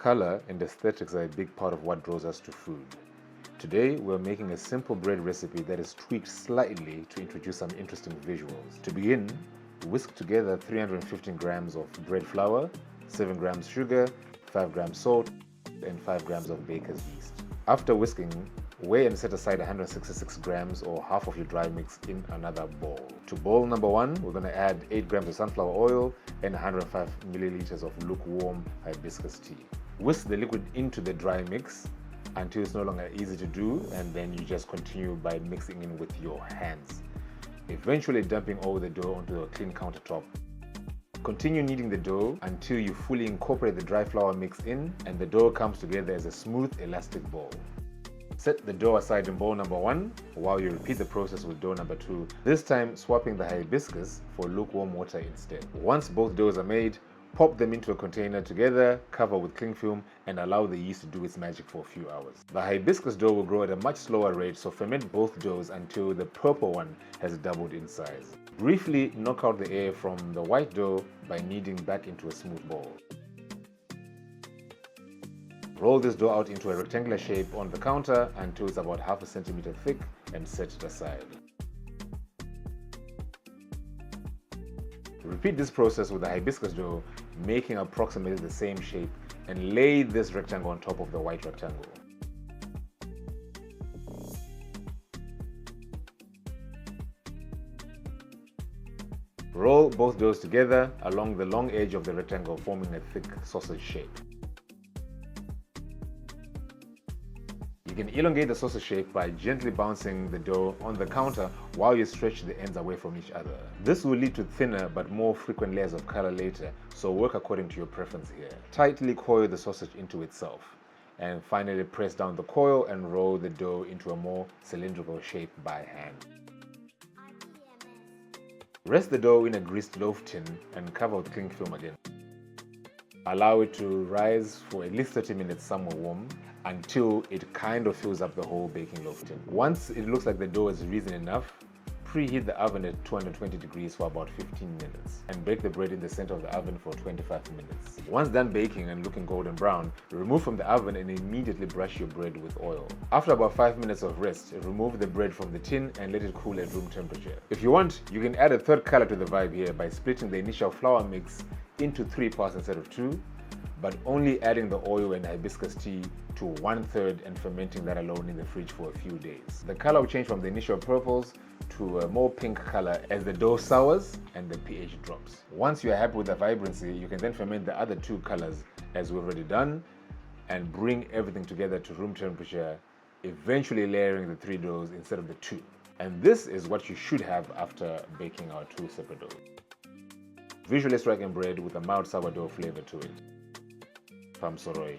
Color and aesthetics are a big part of what draws us to food. Today, we're making a simple bread recipe that is tweaked slightly to introduce some interesting visuals. To begin, whisk together 315 grams of bread flour, 7 grams sugar, 5 grams salt, and 5 grams of baker's yeast. After whisking, weigh and set aside 166 grams or half of your dry mix in another bowl. To bowl number 1, we're going to add 8 grams of sunflower oil and 105 milliliters of lukewarm hibiscus tea. Whisk the liquid into the dry mix until it's no longer easy to do, and then you just continue by mixing in with your hands, eventually dumping all the dough onto a clean countertop. Continue kneading the dough until you fully incorporate the dry flour mix in and the dough comes together as a smooth, elastic ball. Set the dough aside in bowl number 1 while you repeat the process with dough number 2, this time swapping the hibiscus for lukewarm water instead. Once both doughs are made, pop them into a container together, cover with clingfilm, and allow the yeast to do its magic for a few hours. The hibiscus dough will grow at a much slower rate, so ferment both doughs until the purple one has doubled in size. Briefly knock out the air from the white dough by kneading back into a smooth ball. Roll this dough out into a rectangular shape on the counter until it's about half a centimeter thick and set it aside. Repeat this process with the hibiscus dough, making approximately the same shape, and lay this rectangle on top of the white rectangle. Roll both doughs together along the long edge of the rectangle, forming a thick sausage shape. You can elongate the sausage shape by gently bouncing the dough on the counter while you stretch the ends away from each other. This will lead to thinner but more frequent layers of color later, so work according to your preference here. Tightly coil the sausage into itself, and finally press down the coil and roll the dough into a more cylindrical shape by hand. Rest the dough in a greased loaf tin and cover with cling film again. Allow it to rise for at least 30 minutes somewhere warm until it kind of fills up the whole baking loaf tin. Once it looks like the dough is risen enough, preheat the oven at 220 degrees for about 15 minutes and bake the bread in the center of the oven for 25 minutes. Once done baking and looking golden brown, remove from the oven and immediately brush your bread with oil. After about 5 minutes of rest, remove the bread from the tin and let it cool at room temperature. If you want, you can add a third color to the vibe here by splitting the initial flour mix into 3 parts instead of 2, but only adding the oil and hibiscus tea to 1/3 and fermenting that alone in the fridge for a few days. The color will change from the initial purples to a more pink color as the dough sours and the pH drops. Once you are happy with the vibrancy, you can then ferment the other 2 colors as we've already done and bring everything together to room temperature, eventually layering the 3 doughs instead of the 2. And this is what you should have after baking our 2 separate doughs. Visually striking bread with a mild sourdough flavor to it. Pam Soroi.